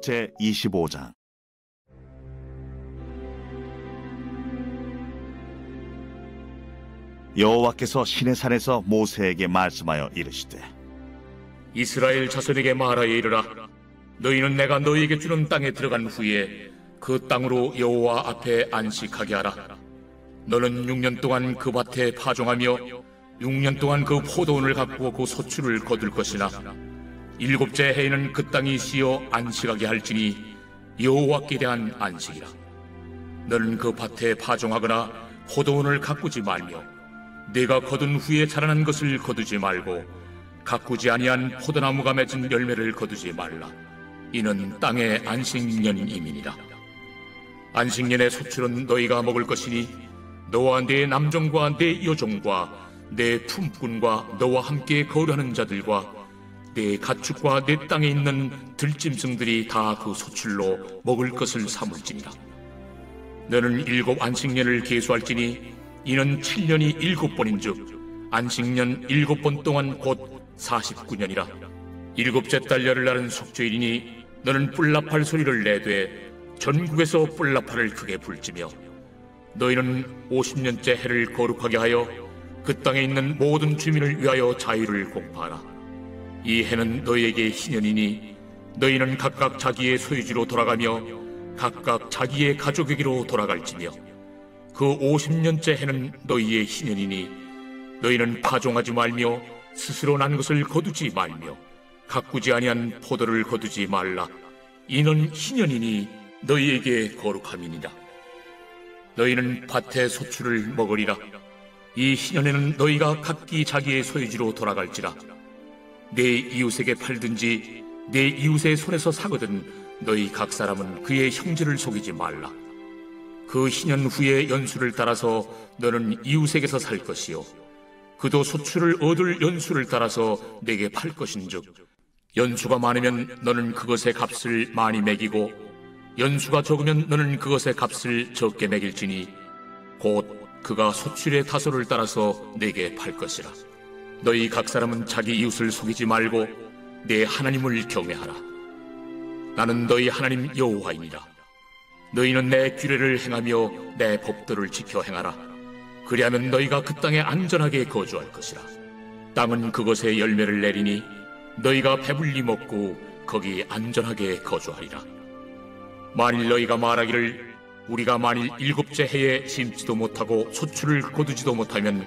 제25장. 여호와께서 시내산에서 모세에게 말씀하여 이르시되, 이스라엘 자손에게 말하여 이르라. 너희는 내가 너희에게 주는 땅에 들어간 후에 그 땅으로 여호와 앞에 안식하게 하라. 너는 6년 동안 그 밭에 파종하며 6년 동안 그 포도원을 가꾸어 그 소출을 거둘 것이나 7째 해에는 그 땅이 쉬어 안식하게 할지니 여호와께 대한 안식이라. 너는 그 밭에 파종하거나 포도원을 가꾸지 말며 네가 거둔 후에 자라난 것을 거두지 말고 가꾸지 아니한 포도나무가 맺은 열매를 거두지 말라. 이는 땅의 안식년임이니라. 안식년의 소출은 너희가 먹을 것이니 너와 네 남종과 네 여종과 네 품꾼과 너와 함께 거류하는 자들과 네 가축과 네 땅에 있는 들짐승들이 다 그 소출로 먹을 것을 삼을지니라. 너는 7 안식년을 계수할지니 이는 7년이 7번인즉 안식년 7번 동안 곧 49년이라. 7째 달 열흘날은 속죄일이니 너는 뿔나팔 소리를 내되 전국에서 뿔나팔을 크게 불지며 너희는 50년째 해를 거룩하게 하여 그 땅에 있는 모든 주민을 위하여 자유를 공포하라. 이 해는 너희에게 희년이니 너희는 각각 자기의 소유지로 돌아가며 각각 자기의 가족에게로 돌아갈지며 그 50년째 해는 너희의 희년이니 너희는 파종하지 말며 스스로 난 것을 거두지 말며 가꾸지 아니한 포도를 거두지 말라. 이는 희년이니 너희에게 거룩함이니라. 너희는 밭의 소출을 먹으리라. 이 희년에는 너희가 각기 자기의 소유지로 돌아갈지라. 내 이웃에게 팔든지 내 이웃의 손에서 사거든 너희 각 사람은 그의 형제를 속이지 말라. 그 희년 후에 연수를 따라서 너는 이웃에게서 살 것이요 그도 소출을 얻을 연수를 따라서 내게 팔 것인즉 연수가 많으면 너는 그것의 값을 많이 매기고 연수가 적으면 너는 그것의 값을 적게 매길지니 곧 그가 소출의 다소를 따라서 내게 팔 것이라. 너희 각 사람은 자기 이웃을 속이지 말고 내 하나님을 경외하라. 나는 너희 하나님 여호와이니라. 너희는 내 규례를 행하며 내 법도를 지켜 행하라. 그리하면 너희가 그 땅에 안전하게 거주할 것이라. 땅은 그것의 열매를 내리니 너희가 배불리 먹고 거기 안전하게 거주하리라. 만일 너희가 말하기를 우리가 만일 7째 해에 심지도 못하고 소출을 거두지도 못하면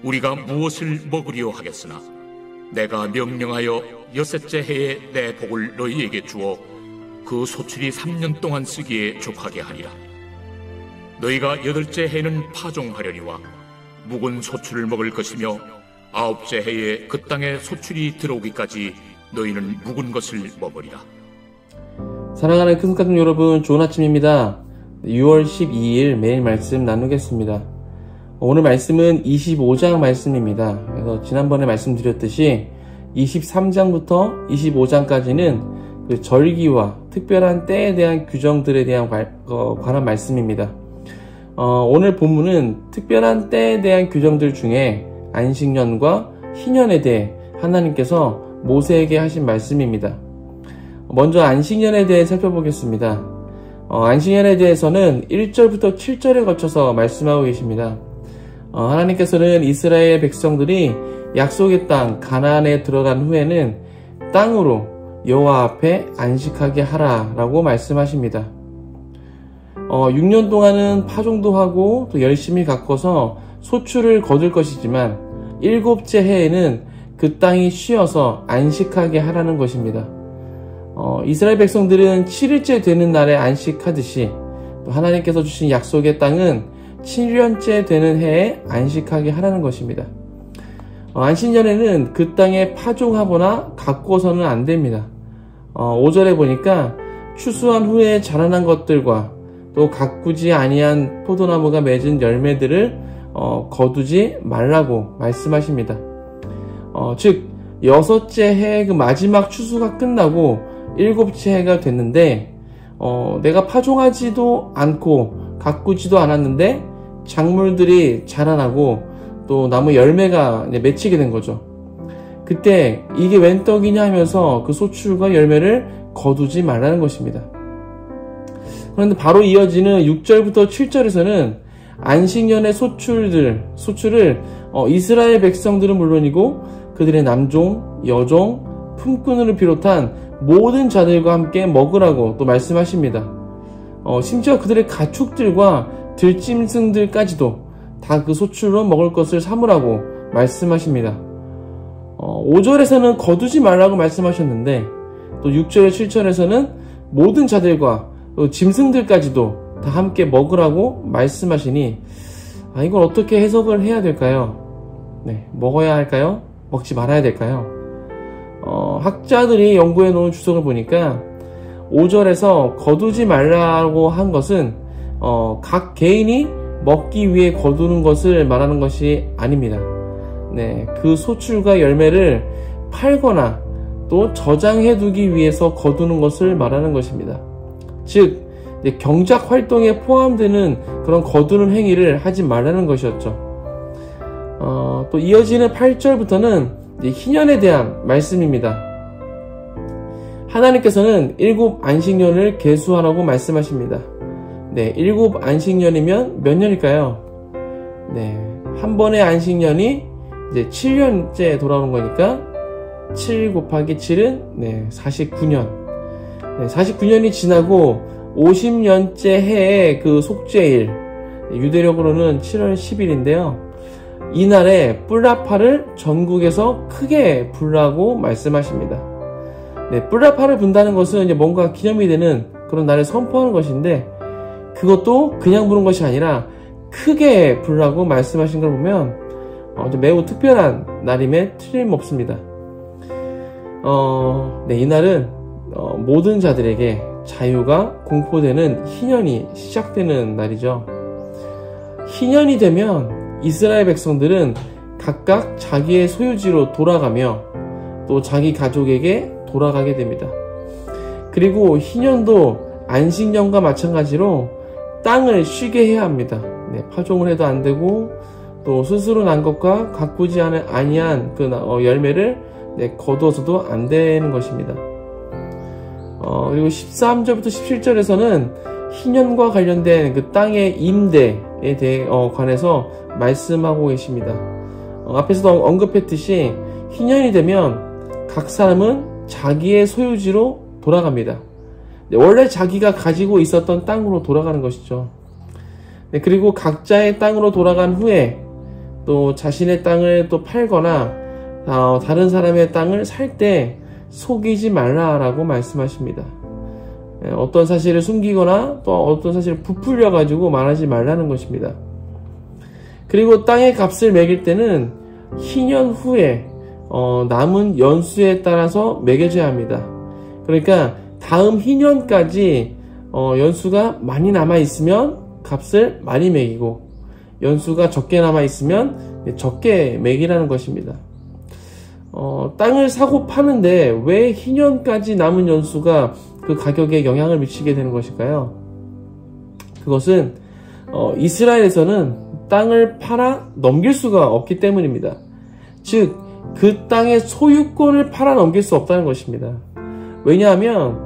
우리가 무엇을 먹으리요 하겠으나 내가 명령하여 6째 해에 내 복을 너희에게 주어 그 소출이 3년 동안 쓰기에 족하게 하리라. 너희가 8째 해에는 파종하려니와 묵은 소출을 먹을 것이며 9째 해에 그 땅에 소출이 들어오기까지 너희는 묵은 것을 먹으리라. 사랑하는 큰 가족 여러분, 좋은 아침입니다. 6월 12일 매일 말씀 나누겠습니다. 오늘 말씀은 25장 말씀입니다. 그래서 지난번에 말씀드렸듯이 23장부터 25장까지는 그 절기와 특별한 때에 대한 규정들에 대한 관한 말씀입니다. 오늘 본문은 특별한 때에 대한 규정들 중에 안식년과 희년에 대해 하나님께서 모세에게 하신 말씀입니다. 먼저 안식년에 대해 살펴보겠습니다. 안식년에 대해서는 1절부터 7절에 거쳐서 말씀하고 계십니다. 하나님께서는 이스라엘 백성들이 약속의 땅 가나안에 들어간 후에는 땅으로 여호와 앞에 안식하게 하라 라고 말씀하십니다. 6년 동안은 파종도 하고 또 열심히 가꿔서 소출을 거둘 것이지만 7째 해에는 그 땅이 쉬어서 안식하게 하라는 것입니다. 이스라엘 백성들은 7일째 되는 날에 안식하듯이 또 하나님께서 주신 약속의 땅은 7년째 되는 해에 안식하게 하라는 것입니다. 안식년에는 그 땅에 파종하거나 가꾸어서는 안 됩니다. 5절에 보니까 추수한 후에 자라난 것들과 또 가꾸지 아니한 포도나무가 맺은 열매들을 거두지 말라고 말씀하십니다. 즉 6째 해의 그 마지막 추수가 끝나고 7째 해가 됐는데 내가 파종하지도 않고 가꾸지도 않았는데 작물들이 자라나고 또 나무 열매가 맺히게 된 거죠. 그때 이게 웬 떡이냐 하면서 그 소출과 열매를 거두지 말라는 것입니다. 그런데 바로 이어지는 6절부터 7절에서는 안식년의 소출을 이스라엘 백성들은 물론이고 그들의 남종, 여종, 품꾼을 비롯한 모든 자들과 함께 먹으라고 또 말씀하십니다. 심지어 그들의 가축들과 들짐승들까지도 다 그 소출로 먹을 것을 삼으라고 말씀하십니다. 5절에서는 거두지 말라고 말씀하셨는데 또 6절, 7절에서는 모든 자들과 또 짐승들까지도 다 함께 먹으라고 말씀하시니 이걸 어떻게 해석을 해야 될까요? 먹어야 할까요? 먹지 말아야 될까요? 학자들이 연구해 놓은 주석을 보니까 5절에서 거두지 말라고 한 것은 각 개인이 먹기 위해 거두는 것을 말하는 것이 아닙니다. 그 소출과 열매를 팔거나 또 저장해두기 위해서 거두는 것을 말하는 것입니다. 즉 경작 활동에 포함되는 그런 거두는 행위를 하지 말라는 것이었죠. 또 이어지는 8절부터는 희년에 대한 말씀입니다. 하나님께서는 7 안식년을 계수하라고 말씀하십니다. 7 안식년이면 몇 년일까요? 한 번의 안식년이 이제 7년째 돌아오는 거니까 7 곱하기 7은 49년. 49년이 지나고 50년째 해의 그 속죄일, 유대력으로는 7월 10일인데요. 이날에 뿔라파를 전국에서 크게 불라고 말씀하십니다. 뿔라파를 분다는 것은 이제 뭔가 기념이 되는 그런 날을 선포하는 것인데 그것도 그냥 부른 것이 아니라 크게 부르라고 말씀하신 걸 보면 매우 특별한 날임에 틀림없습니다. 이날은 모든 자들에게 자유가 공포되는 희년이 시작되는 날이죠. 희년이 되면 이스라엘 백성들은 각각 자기의 소유지로 돌아가며 또 자기 가족에게 돌아가게 됩니다. 그리고 희년도 안식년과 마찬가지로 땅을 쉬게 해야 합니다. 파종을 해도 안 되고 또 스스로 난 것과 가꾸지 아니한 그 열매를 거두어서도 안 되는 것입니다. 그리고 13절부터 17절에서는 희년과 관련된 그 땅의 임대에 대해 관해서 말씀하고 계십니다. 앞에서도 언급했듯이 희년이 되면 각 사람은 자기의 소유지로 돌아갑니다. 원래 자기가 가지고 있었던 땅으로 돌아가는 것이죠. 그리고 각자의 땅으로 돌아간 후에 또 자신의 땅을 또 팔거나 다른 사람의 땅을 살 때 속이지 말라라고 말씀하십니다. 어떤 사실을 숨기거나 또 어떤 사실을 부풀려 가지고 말하지 말라는 것입니다. 그리고 땅의 값을 매길 때는 희년 후에 남은 연수에 따라서 매겨져야 합니다. 그러니까 다음 희년까지 연수가 많이 남아있으면 값을 많이 매기고 연수가 적게 남아있으면 적게 매기라는 것입니다. 땅을 사고 파는데 왜 희년까지 남은 연수가 그 가격에 영향을 미치게 되는 것일까요? 그것은 이스라엘에서는 땅을 팔아 넘길 수가 없기 때문입니다. 즉, 그 땅의 소유권을 팔아 넘길 수 없다는 것입니다. 왜냐하면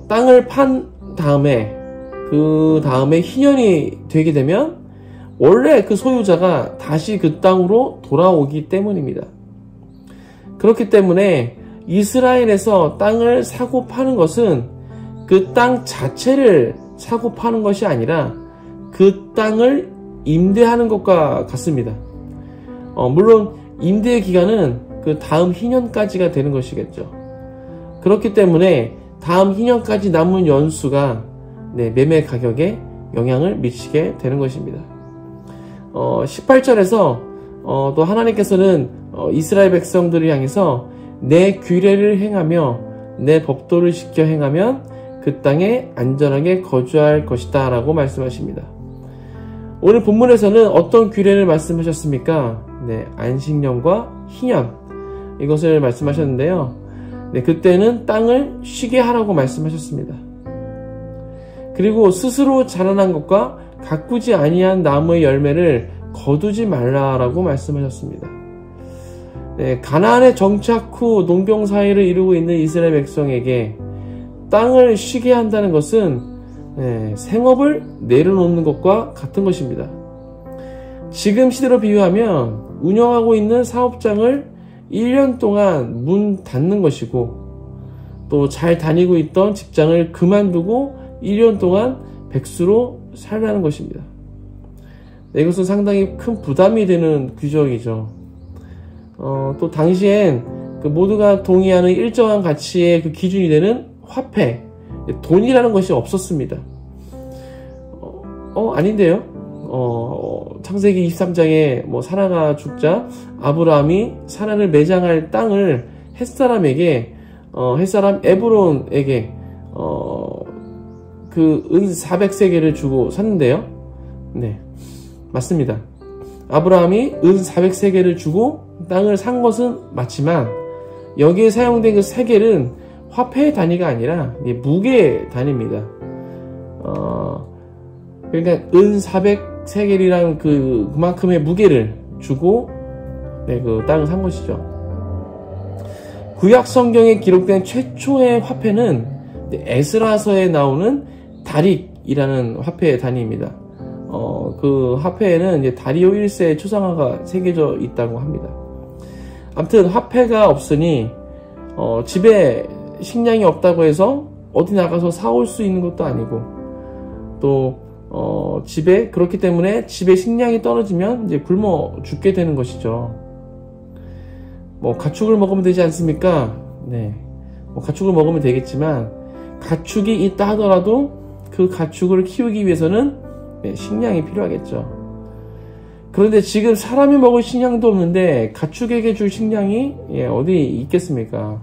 땅을 판 다음에 그 다음에 희년이 되게 되면 원래 그 소유자가 다시 그 땅으로 돌아오기 때문입니다. 그렇기 때문에 이스라엘에서 땅을 사고 파는 것은 그 땅 자체를 사고 파는 것이 아니라 그 땅을 임대하는 것과 같습니다. 물론 임대의 기간은 그 다음 희년까지가 되는 것이겠죠. 그렇기 때문에 다음 희년까지 남은 연수가 매매 가격에 영향을 미치게 되는 것입니다. 18절에서 또 하나님께서는 이스라엘 백성들을 향해서 내 규례를 행하며 내 법도를 지켜 행하면 그 땅에 안전하게 거주할 것이다 라고 말씀하십니다. 오늘 본문에서는 어떤 규례를 말씀하셨습니까? 안식년과 희년, 이것을 말씀하셨는데요. 그때는 땅을 쉬게 하라고 말씀하셨습니다. 그리고 스스로 자라난 것과 가꾸지 아니한 나무의 열매를 거두지 말라라고 말씀하셨습니다. 가나안에 정착 후 농경 사회를 이루고 있는 이스라엘 백성에게 땅을 쉬게 한다는 것은 생업을 내려놓는 것과 같은 것입니다. 지금 시대로 비유하면 운영하고 있는 사업장을 1년 동안 문 닫는 것이고, 또 잘 다니고 있던 직장을 그만두고 1년 동안 백수로 살라는 것입니다. 이것은 상당히 큰 부담이 되는 규정이죠. 또 당시엔 그 모두가 동의하는 일정한 가치의 그 기준이 되는 화폐, 돈이라는 것이 없었습니다. 아닌데요? 창세기 23장에 사라가 죽자 아브라함이 사라를 매장할 땅을 햇사람 에브론에게 그 은 400세겔을 주고 샀는데요. 네, 맞습니다. 아브라함이 은 400세겔을 주고 땅을 산 것은 맞지만, 여기에 사용된 그 세겔은 화폐의 단위가 아니라 무게의 단위입니다. 그러니까 은 400세겔이라는 그만큼의 무게를 주고 그 땅을 산 것이죠. 구약 성경에 기록된 최초의 화폐는 에스라서에 나오는 다릭이라는 화폐의 단위입니다. 그 화폐에는 이제 다리오 1세의 초상화가 새겨져 있다고 합니다. 아무튼 화폐가 없으니 집에 식량이 없다고 해서 어디 나가서 사올 수 있는 것도 아니고, 또 그렇기 때문에 집에 식량이 떨어지면 이제 굶어 죽게 되는 것이죠. 가축을 먹으면 되지 않습니까? 네, 가축을 먹으면 되겠지만, 가축이 있다 하더라도 그 가축을 키우기 위해서는 식량이 필요하겠죠. 그런데 지금 사람이 먹을 식량도 없는데 가축에게 줄 식량이 어디 있겠습니까?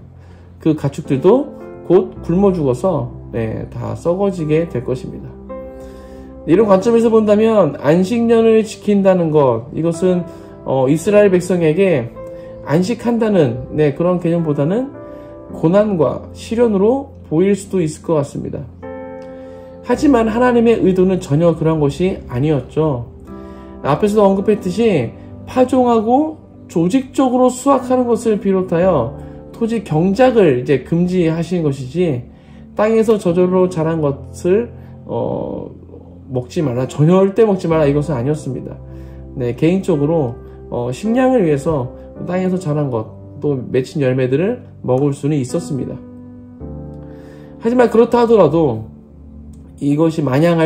그 가축들도 곧 굶어 죽어서 다 썩어지게 될 것입니다. 이런 관점에서 본다면 안식년을 지킨다는 것, 이것은 이스라엘 백성에게 안식한다는 그런 개념보다는 고난과 시련으로 보일 수도 있을 것 같습니다. 하지만 하나님의 의도는 전혀 그런 것이 아니었죠. 앞에서도 언급했듯이 파종하고 조직적으로 수확하는 것을 비롯하여 토지 경작을 이제 금지하신 것이지, 땅에서 저절로 자란 것을 먹지 말라, 절대 먹지 말라, 이것은 아니었습니다. 개인적으로 식량을 위해서 땅에서 자란 것, 또 맺힌 열매들을 먹을 수는 있었습니다. 하지만 그렇다 하더라도 이것이 마냥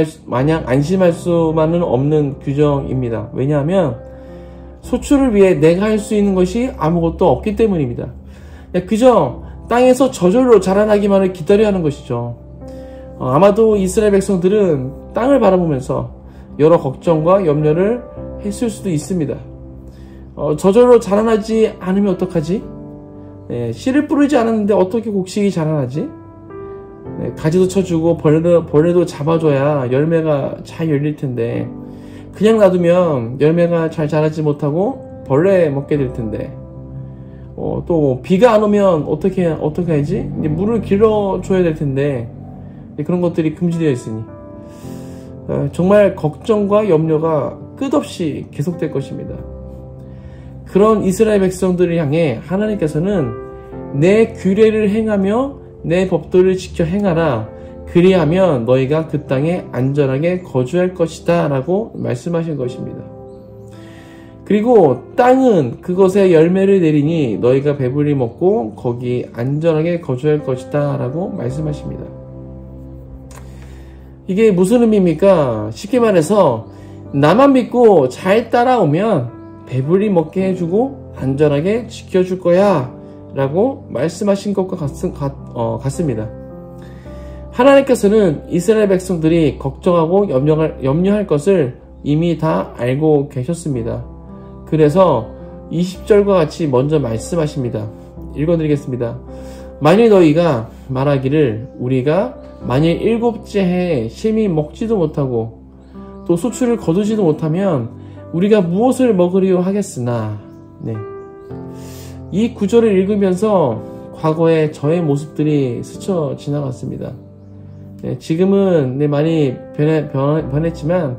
안심할 수만은 없는 규정입니다. 왜냐하면 소출을 위해 내가 할 수 있는 것이 아무것도 없기 때문입니다. 그저 땅에서 저절로 자라나기만을 기다려야 하는 것이죠. 아마도 이스라엘 백성들은 땅을 바라보면서 여러 걱정과 염려를 했을 수도 있습니다. 저절로 자라나지 않으면 어떡하지? 씨를 뿌리지 않았는데 어떻게 곡식이 자라나지? 가지도 쳐주고 벌레도 잡아줘야 열매가 잘 열릴 텐데, 그냥 놔두면 열매가 잘 자라지 못하고 벌레 먹게 될 텐데, 또 비가 안 오면 어떻게 하지? 이제 물을 길러줘야 될 텐데, 그런 것들이 금지되어 있으니 정말 걱정과 염려가 끝없이 계속될 것입니다. 그런 이스라엘 백성들을 향해 하나님께서는 내 규례를 행하며 내 법도를 지켜 행하라, 그리하면 너희가 그 땅에 안전하게 거주할 것이다 라고 말씀하신 것입니다. 그리고 땅은 그것에 열매를 내리니 너희가 배불리 먹고 거기 안전하게 거주할 것이다 라고 말씀하십니다. 이게 무슨 의미입니까? 쉽게 말해서 나만 믿고 잘 따라오면 배불리 먹게 해주고 안전하게 지켜줄 거야 라고 말씀하신 것과 같습니다. 하나님께서는 이스라엘 백성들이 걱정하고 염려할 것을 이미 다 알고 계셨습니다. 그래서 20절과 같이 먼저 말씀하십니다. 읽어드리겠습니다. 만일 너희가 말하기를 우리가 만일 7째 해에 심히 먹지도 못하고 또 소출을 거두지도 못하면 우리가 무엇을 먹으리요 하겠으나, 이 구절을 읽으면서 과거의 저의 모습들이 스쳐 지나갔습니다. 지금은 많이 변했지만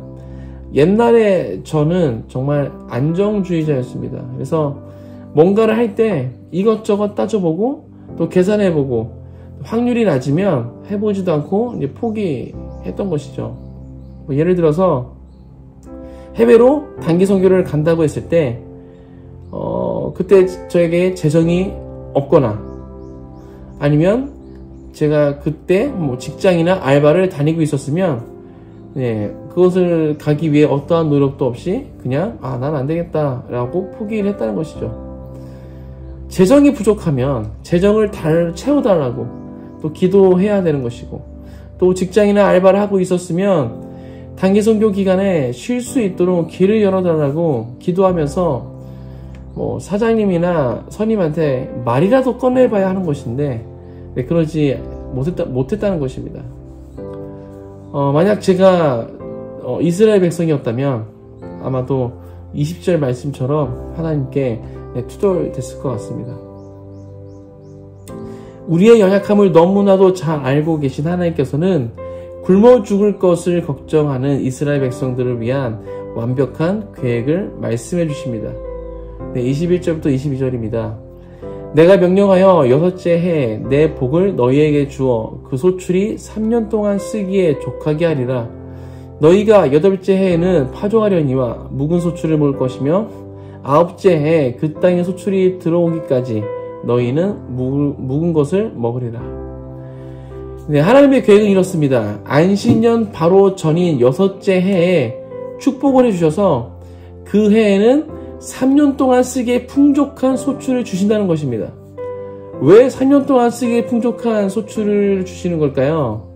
옛날에 저는 정말 안정주의자였습니다. 그래서 뭔가를 할 때 이것저것 따져보고 또 계산해보고 확률이 낮으면 해보지도 않고 이제 포기했던 것이죠. 뭐 예를 들어서 해외로 단기 선교를 간다고 했을 때 그때 저에게 재정이 없거나 아니면 제가 그때 뭐 직장이나 알바를 다니고 있었으면 그것을 가기 위해 어떠한 노력도 없이 그냥 난 안 되겠다 라고 포기를 했다는 것이죠. 재정이 부족하면 재정을 채워달라고 또 기도해야 되는 것이고, 또 직장이나 알바를 하고 있었으면 단기 선교 기간에 쉴 수 있도록 길을 열어달라고 기도하면서 뭐 사장님이나 선임한테 말이라도 꺼내봐야 하는 것인데 그러지 못했다는 것입니다. 만약 제가 이스라엘 백성이었다면 아마도 20절 말씀처럼 하나님께 투덜댔을 것 같습니다. 우리의 연약함을 너무나도 잘 알고 계신 하나님께서는 굶어 죽을 것을 걱정하는 이스라엘 백성들을 위한 완벽한 계획을 말씀해 주십니다. 21절부터 22절입니다. 내가 명령하여 6째 해에 내 복을 너희에게 주어 그 소출이 3년 동안 쓰기에 족하게 하리라. 너희가 8째 해에는 파종하려니와 묵은 소출을 모을 것이며 9째 해에 그 땅에 소출이 들어오기까지 너희는 묵은 것을 먹으리라. 하나님의 계획은 이렇습니다. 안식년 바로 전인 6째 해에 축복을 해주셔서 그 해에는 3년 동안 쓰기에 풍족한 소출을 주신다는 것입니다. 왜 3년 동안 쓰기에 풍족한 소출을 주시는 걸까요?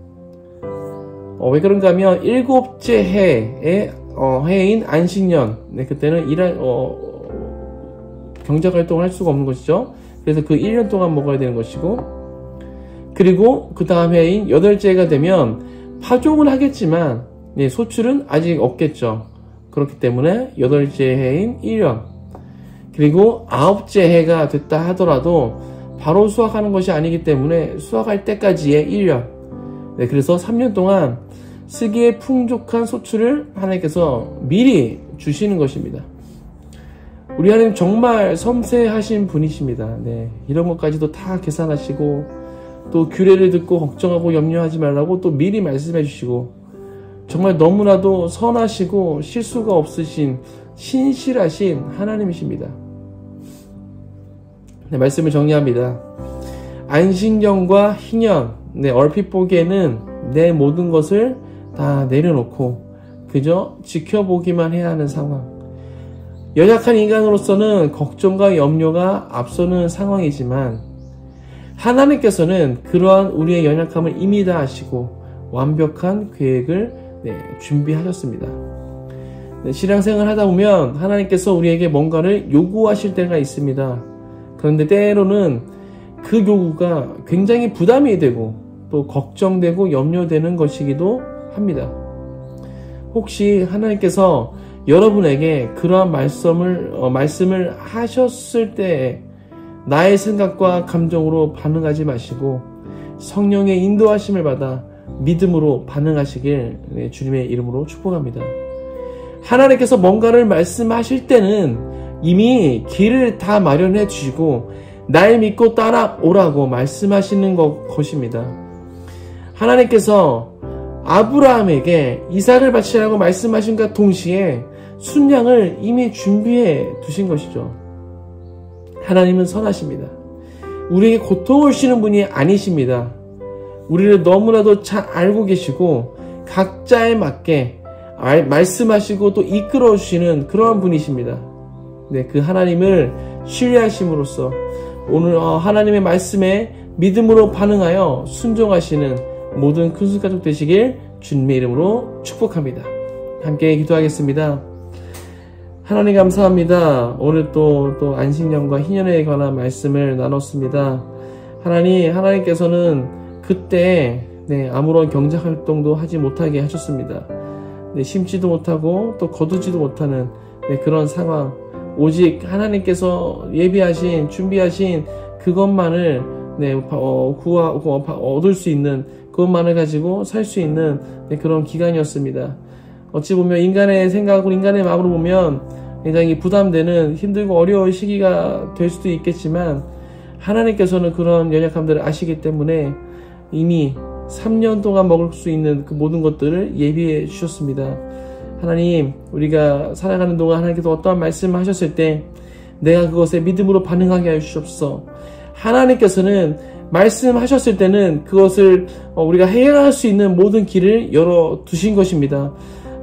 왜 그런가 하면 7째 해인 안식년, 그때는 경작활동을 할 수가 없는 것이죠. 그래서 그 1년 동안 먹어야 되는 것이고, 그리고 그 다음 해인 8째가 되면 파종을 하겠지만 소출은 아직 없겠죠. 그렇기 때문에 8째 해인 1년, 그리고 9째 해가 됐다 하더라도 바로 수확하는 것이 아니기 때문에 수확할 때까지의 1년, 그래서 3년 동안 쓰기에 풍족한 소출을 하나님께서 미리 주시는 것입니다. 우리 하나님 정말 섬세하신 분이십니다. 이런 것까지도 다 계산하시고 또 규례를 듣고 걱정하고 염려하지 말라고 또 미리 말씀해 주시고, 정말 너무나도 선하시고 실수가 없으신 신실하신 하나님이십니다. 말씀을 정리합니다. 안식년과 희년, 얼핏 보기에는 내 모든 것을 다 내려놓고 그저 지켜보기만 해야 하는 상황. 연약한 인간으로서는 걱정과 염려가 앞서는 상황이지만 하나님께서는 그러한 우리의 연약함을 이미 다 아시고 완벽한 계획을 준비하셨습니다. 신앙생활 하다 보면 하나님께서 우리에게 뭔가를 요구하실 때가 있습니다. 그런데 때로는 그 요구가 굉장히 부담이 되고 또 걱정되고 염려되는 것이기도 합니다. 혹시 하나님께서 여러분에게 그러한 말씀을 하셨을 때 나의 생각과 감정으로 반응하지 마시고 성령의 인도하심을 받아 믿음으로 반응하시길 주님의 이름으로 축복합니다. 하나님께서 뭔가를 말씀하실 때는 이미 길을 다 마련해 주시고 날 믿고 따라오라고 말씀하시는 것입니다. 하나님께서 아브라함에게 이삭을 바치라고 말씀하신과 동시에 순양을 이미 준비해 두신 것이죠. 하나님은 선하십니다. 우리에게 고통을 주시는 분이 아니십니다. 우리를 너무나도 잘 알고 계시고 각자에 맞게 말씀하시고 또 이끌어 주시는 그러한 분이십니다. 그 하나님을 신뢰하심으로써 오늘 하나님의 말씀에 믿음으로 반응하여 순종하시는 모든 큰술 가족 되시길 주님의 이름으로 축복합니다. 함께 기도하겠습니다. 하나님 감사합니다. 오늘 또 안식년과 희년에 관한 말씀을 나눴습니다. 하나님께서는 그때 아무런 경작활동도 하지 못하게 하셨습니다. 심지도 못하고 또 거두지도 못하는 그런 상황, 오직 하나님께서 예비하신 준비하신 그것만을 얻을 수 있는 그것만을 가지고 살 수 있는 그런 기간이었습니다. 어찌 보면 인간의 생각으로 인간의 마음으로 보면 굉장히 부담되는 힘들고 어려운 시기가 될 수도 있겠지만 하나님께서는 그런 연약함들을 아시기 때문에 이미 3년 동안 먹을 수 있는 그 모든 것들을 예비해 주셨습니다. 하나님, 우리가 살아가는 동안 하나님께서 어떠한 말씀을 하셨을 때 내가 그것에 믿음으로 반응하게 하여 주옵소서. 하나님께서는 말씀하셨을 때는 그것을 우리가 해결할 수 있는 모든 길을 열어두신 것입니다.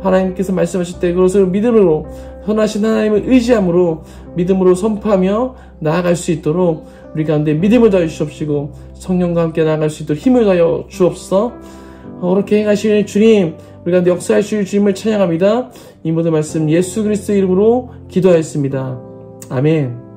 하나님께서 말씀하실 때 그것을 믿음으로, 선하신 하나님을 의지함으로 믿음으로 선포하며 나아갈 수 있도록 우리 가운데 믿음을 더해 주시옵시고 성령과 함께 나아갈 수 있도록 힘을 더하여 주옵소서. 그렇게 행하실 주님, 우리 가운데 역사하실 주님을 찬양합니다. 이 모든 말씀 예수 그리스도 이름으로 기도하였습니다. 아멘.